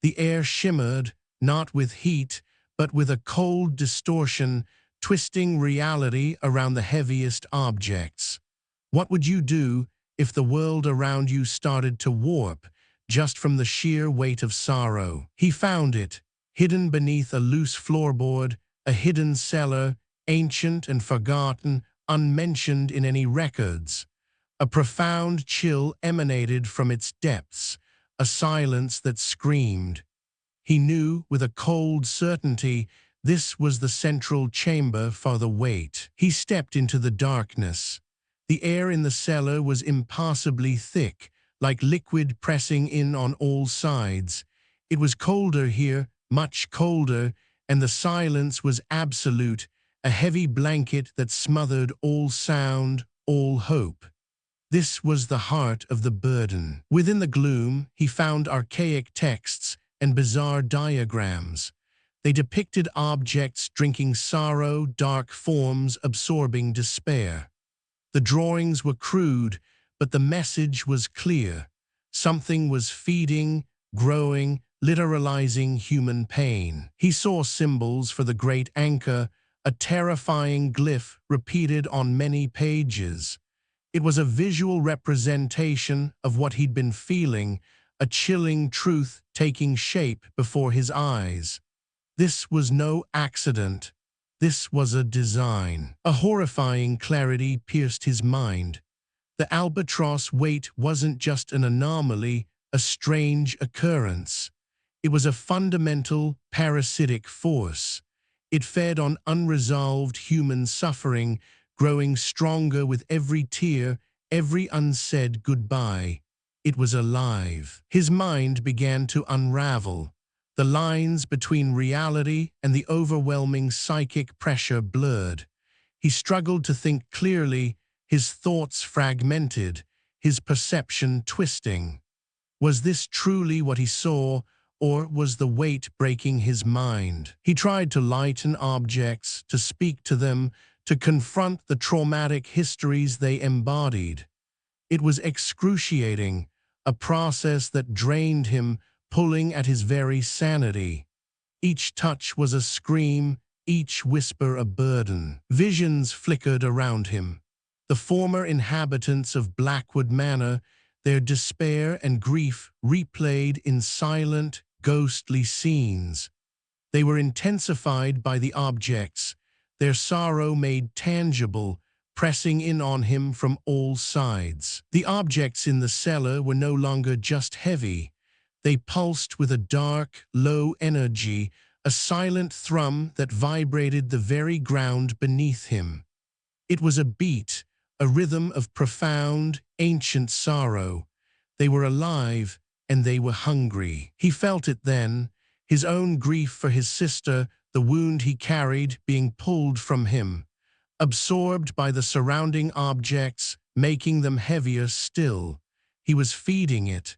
The air shimmered, not with heat, but with a cold distortion, twisting reality around the heaviest objects. What would you do if the world around you started to warp, just from the sheer weight of sorrow? He found it, hidden beneath a loose floorboard, a hidden cellar, ancient and forgotten, unmentioned in any records. A profound chill emanated from its depths, a silence that screamed. He knew with a cold certainty this was the central chamber for the weight. He stepped into the darkness. The air in the cellar was impossibly thick, like liquid pressing in on all sides. It was colder here, much colder, and the silence was absolute, a heavy blanket that smothered all sound, all hope. This was the heart of the burden. Within the gloom, he found archaic texts and bizarre diagrams. They depicted objects drinking sorrow, dark forms absorbing despair. The drawings were crude, but the message was clear. Something was feeding, growing, literalizing human pain. He saw symbols for the great anchor, a terrifying glyph repeated on many pages. It was a visual representation of what he'd been feeling, a chilling truth taking shape before his eyes. This was no accident. This was a design. A horrifying clarity pierced his mind. The Albatross Weight wasn't just an anomaly, a strange occurrence. It was a fundamental, parasitic force. It fed on unresolved human suffering, growing stronger with every tear, every unsaid goodbye. It was alive. His mind began to unravel. The lines between reality and the overwhelming psychic pressure blurred. He struggled to think clearly, his thoughts fragmented, his perception twisting. Was this truly what he saw, or was the weight breaking his mind? He tried to lighten objects, to speak to them, to confront the traumatic histories they embodied. It was excruciating, a process that drained him, pulling at his very sanity. Each touch was a scream, each whisper a burden. Visions flickered around him. The former inhabitants of Blackwood Manor, their despair and grief replayed in silent, ghostly scenes. They were intensified by the objects, their sorrow made tangible, pressing in on him from all sides. The objects in the cellar were no longer just heavy. They pulsed with a dark, low energy, a silent thrum that vibrated the very ground beneath him. It was a beat, a rhythm of profound, ancient sorrow. They were alive, and they were hungry. He felt it then, his own grief for his sister, the wound he carried being pulled from him, absorbed by the surrounding objects, making them heavier still. He was feeding it,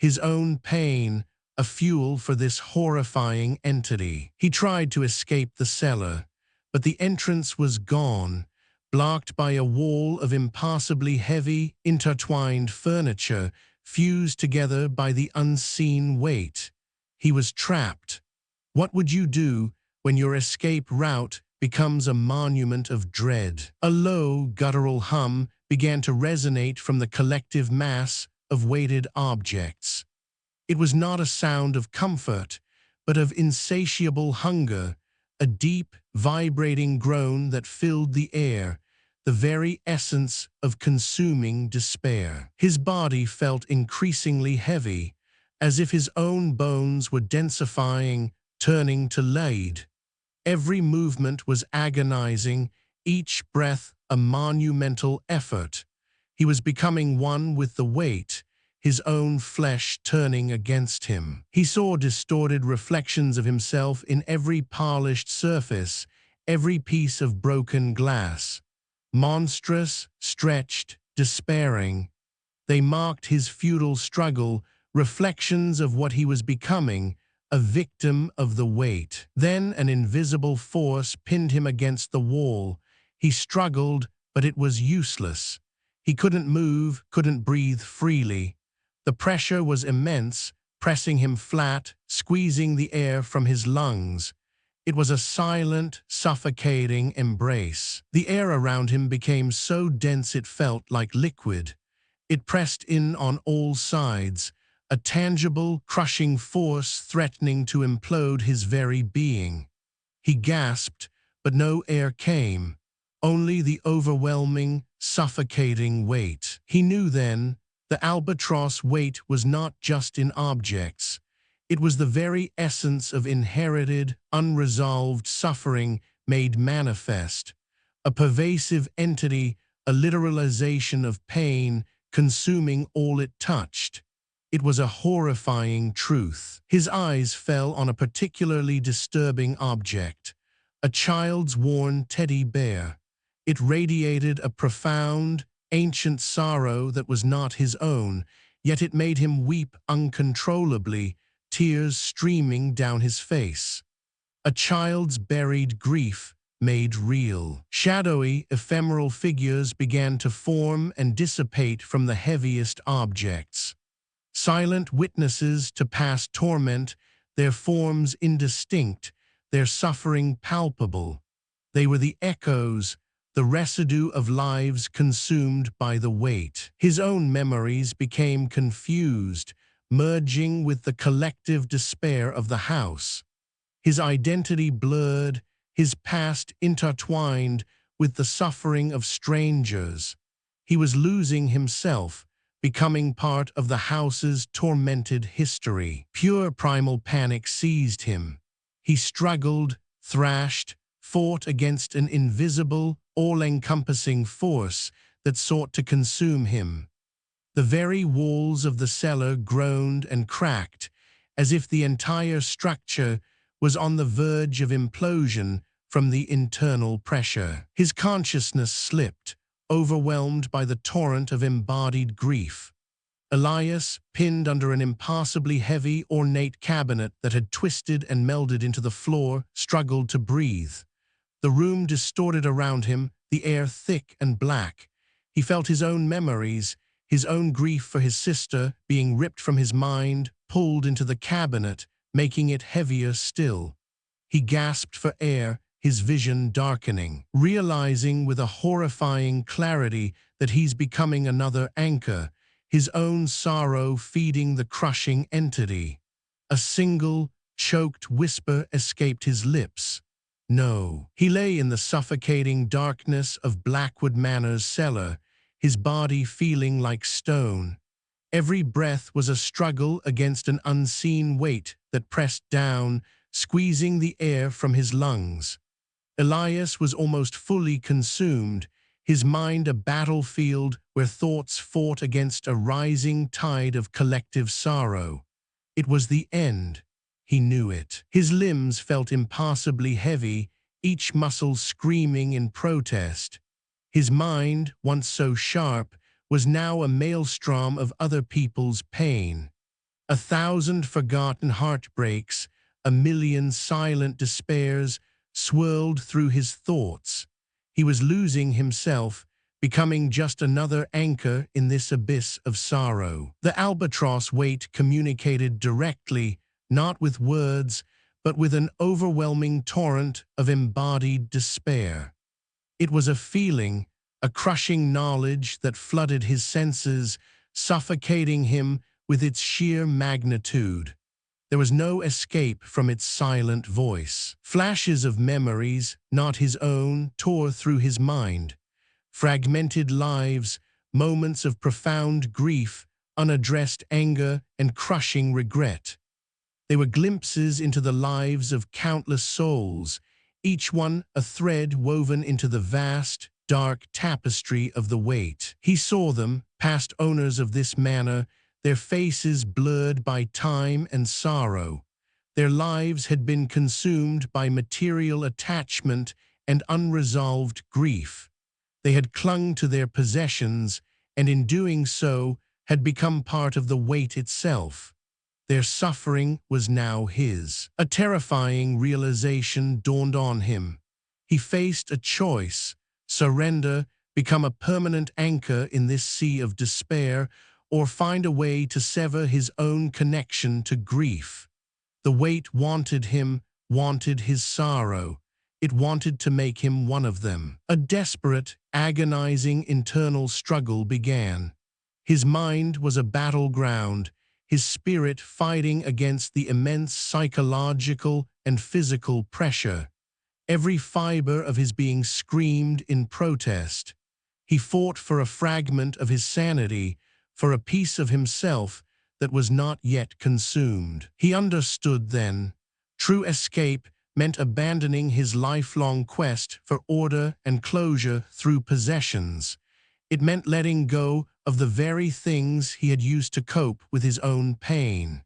his own pain, a fuel for this horrifying entity. He tried to escape the cellar, but the entrance was gone, blocked by a wall of impossibly heavy, intertwined furniture, fused together by the unseen weight. He was trapped. What would you do when your escape route becomes a monument of dread? A low, guttural hum began to resonate from the collective mass of weighted objects. It was not a sound of comfort, but of insatiable hunger, a deep, vibrating groan that filled the air, the very essence of consuming despair. His body felt increasingly heavy, as if his own bones were densifying, turning to lead. Every movement was agonizing, each breath a monumental effort. He was becoming one with the weight, his own flesh turning against him. He saw distorted reflections of himself in every polished surface, every piece of broken glass. Monstrous, stretched, despairing. They marked his futile struggle, reflections of what he was becoming, a victim of the weight. Then an invisible force pinned him against the wall. He struggled, but it was useless. He couldn't move, couldn't breathe freely. The pressure was immense, pressing him flat, squeezing the air from his lungs. It was a silent, suffocating embrace. The air around him became so dense it felt like liquid. It pressed in on all sides, a tangible, crushing force threatening to implode his very being. He gasped, but no air came, only the overwhelming, suffocating weight. He knew then the Albatross Weight was not just in objects. It was the very essence of inherited, unresolved suffering made manifest, a pervasive entity, a literalization of pain, consuming all it touched. It was a horrifying truth. His eyes fell on a particularly disturbing object, a child's worn teddy bear. It radiated a profound, ancient sorrow that was not his own, yet it made him weep uncontrollably, tears streaming down his face. a child's buried grief made real. Shadowy, ephemeral figures began to form and dissipate from the heaviest objects. Silent witnesses to past torment, their forms indistinct, their suffering palpable. They were the echoes, the residue of lives consumed by the weight. His own memories became confused, merging with the collective despair of the house. His identity blurred, his past intertwined with the suffering of strangers. He was losing himself, becoming part of the house's tormented history. Pure primal panic seized him. He struggled, thrashed, fought against an invisible, all-encompassing force that sought to consume him. The very walls of the cellar groaned and cracked, as if the entire structure was on the verge of implosion from the internal pressure. His consciousness slipped, overwhelmed by the torrent of embodied grief. Elias, pinned under an impossibly heavy, ornate cabinet that had twisted and melded into the floor, struggled to breathe. The room distorted around him, the air thick and black. He felt his own memories, his own grief for his sister, being ripped from his mind, pulled into the cabinet, making it heavier still. He gasped for air, his vision darkening, realizing with a horrifying clarity that he's becoming another anchor, his own sorrow feeding the crushing entity. A single, choked whisper escaped his lips. No. He lay in the suffocating darkness of Blackwood Manor's cellar, his body feeling like stone. Every breath was a struggle against an unseen weight that pressed down, squeezing the air from his lungs. Elias was almost fully consumed, his mind a battlefield where thoughts fought against a rising tide of collective sorrow. It was the end. He knew it. His limbs felt impossibly heavy, each muscle screaming in protest. His mind, once so sharp, was now a maelstrom of other people's pain. 1,000 forgotten heartbreaks, a million silent despairs swirled through his thoughts. He was losing himself, becoming just another anchor in this abyss of sorrow. The Albatross Weight communicated directly, not with words, but with an overwhelming torrent of embodied despair. It was a feeling, a crushing knowledge that flooded his senses, suffocating him with its sheer magnitude. There was no escape from its silent voice. Flashes of memories, not his own, tore through his mind. Fragmented lives, moments of profound grief, unaddressed anger, and crushing regret. They were glimpses into the lives of countless souls, each one a thread woven into the vast, dark tapestry of the weight. He saw them, past owners of this manor, their faces blurred by time and sorrow. Their lives had been consumed by material attachment and unresolved grief. They had clung to their possessions, and in doing so, had become part of the weight itself. Their suffering was now his. A terrifying realization dawned on him. He faced a choice: surrender, become a permanent anchor in this sea of despair, or find a way to sever his own connection to grief. The weight wanted him, wanted his sorrow. It wanted to make him one of them. A desperate, agonizing internal struggle began. His mind was a battleground, his spirit fighting against the immense psychological and physical pressure. Every fiber of his being screamed in protest. He fought for a fragment of his sanity, for a piece of himself that was not yet consumed. He understood then. True escape meant abandoning his lifelong quest for order and closure through possessions. It meant letting go of the very things he had used to cope with his own pain.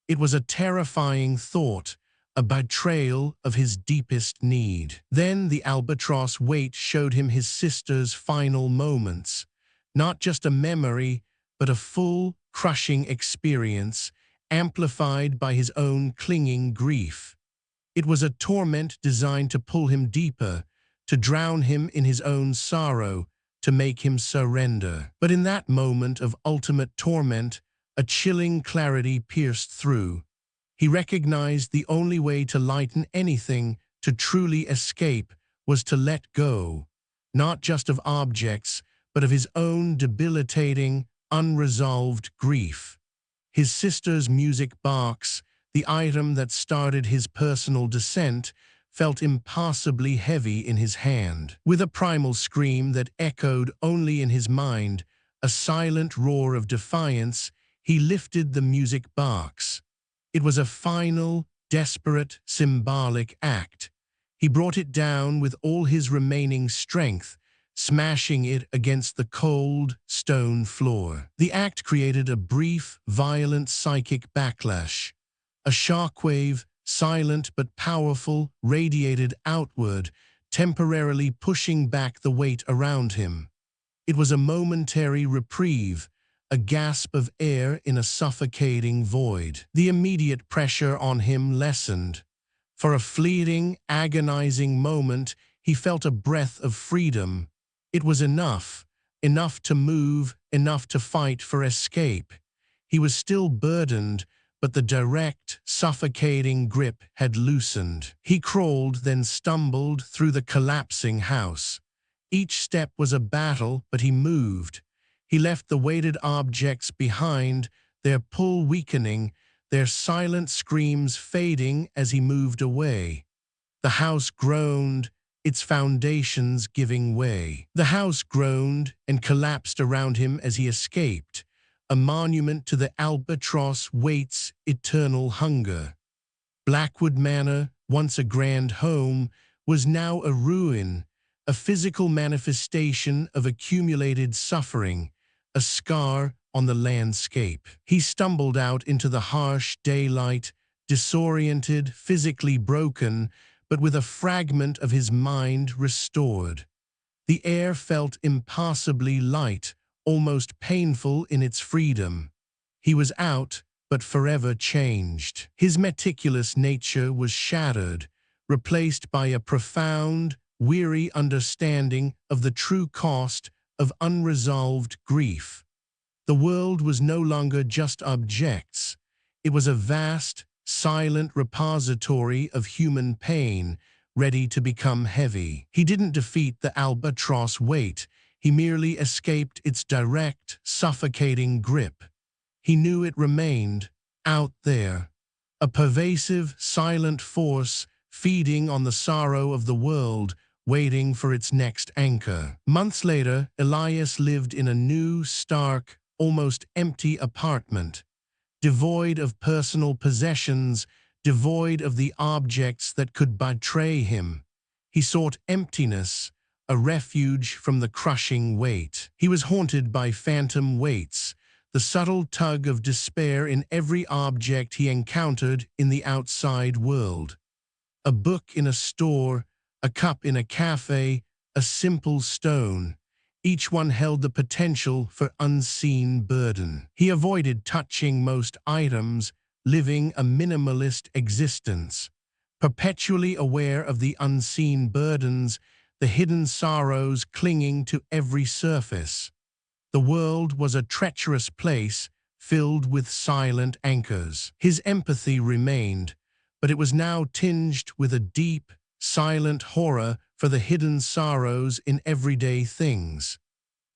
It was a terrifying thought, a betrayal of his deepest need. Then the Albatross Weight showed him his sister's final moments, not just a memory, but a full, crushing experience, amplified by his own clinging grief. It was a torment designed to pull him deeper, to drown him in his own sorrow, to make him surrender. But in that moment of ultimate torment, a chilling clarity pierced through. He recognized the only way to lighten anything, to truly escape, was to let go, not just of objects, but of his own debilitating, unresolved grief. His sister's music box, the item that started his personal descent, felt impossibly heavy in his hand. With a primal scream that echoed only in his mind, a silent roar of defiance, he lifted the music box. It was a final, desperate, symbolic act. He brought it down with all his remaining strength, smashing it against the cold, stone floor. The act created a brief, violent psychic backlash. A shockwave, silent but powerful, radiated outward, temporarily pushing back the weight around him. It was a momentary reprieve, a gasp of air in a suffocating void. The immediate pressure on him lessened. For a fleeting, agonizing moment, he felt a breath of freedom. It was enough to move, enough to fight for escape. He was still burdened, but the direct, suffocating grip had loosened. He crawled, then stumbled through the collapsing house. Each step was a battle, but he moved. He left the weighted objects behind, their pull weakening, their silent screams fading as he moved away. The house groaned, its foundations giving way. The house groaned and collapsed around him as he escaped, a monument to the Albatross Weight's eternal hunger. Blackwood Manor, once a grand home, was now a ruin, a physical manifestation of accumulated suffering, a scar on the landscape. He stumbled out into the harsh daylight, disoriented, physically broken, but with a fragment of his mind restored. The air felt impossibly light, almost painful in its freedom. He was out, but forever changed. His meticulous nature was shattered, replaced by a profound, weary understanding of the true cost of unresolved grief. The world was no longer just objects. It was a vast, silent repository of human pain, ready to become heavy. He didn't defeat the Albatross Weight. He merely escaped its direct, suffocating grip. He knew it remained, out there, a pervasive, silent force feeding on the sorrow of the world, waiting for its next anchor. Months later, Elias lived in a new, stark, almost empty apartment, devoid of personal possessions, devoid of the objects that could betray him. He sought emptiness, a refuge from the crushing weight. He was haunted by phantom weights, the subtle tug of despair in every object he encountered in the outside world. A book in a store, a cup in a cafe, a simple stone. Each one held the potential for unseen burden. He avoided touching most items, living a minimalist existence, perpetually aware of the unseen burdens, the hidden sorrows clinging to every surface. The world was a treacherous place, filled with silent anchors. His empathy remained, but it was now tinged with a deep, silent horror for the hidden sorrows in everyday things.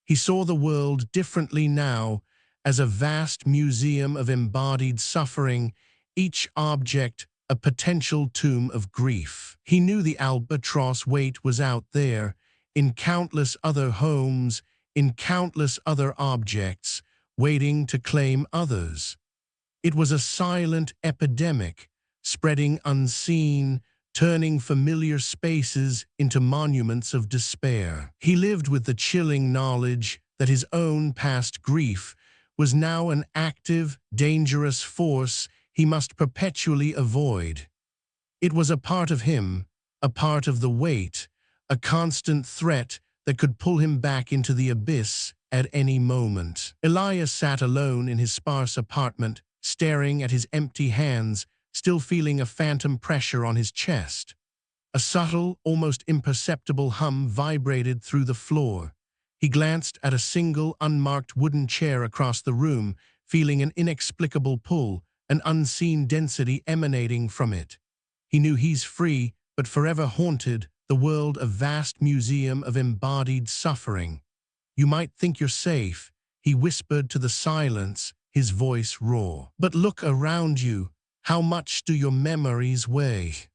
He saw the world differently now, as a vast museum of embodied suffering, each object a potential tomb of grief. He knew the Albatross Weight was out there, in countless other homes, in countless other objects, waiting to claim others. It was a silent epidemic, spreading unseen, turning familiar spaces into monuments of despair. He lived with the chilling knowledge that his own past grief was now an active, dangerous force he must perpetually avoid. It was a part of him, a part of the weight, a constant threat that could pull him back into the abyss at any moment. Elias sat alone in his sparse apartment, staring at his empty hands, still feeling a phantom pressure on his chest. A subtle, almost imperceptible hum vibrated through the floor. He glanced at a single, unmarked wooden chair across the room, feeling an inexplicable pull, an unseen density emanating from it. He knew he's free, but forever haunted, the world a vast museum of embodied suffering. You might think you're safe, he whispered to the silence, his voice raw. But look around you. How much do your memories weigh?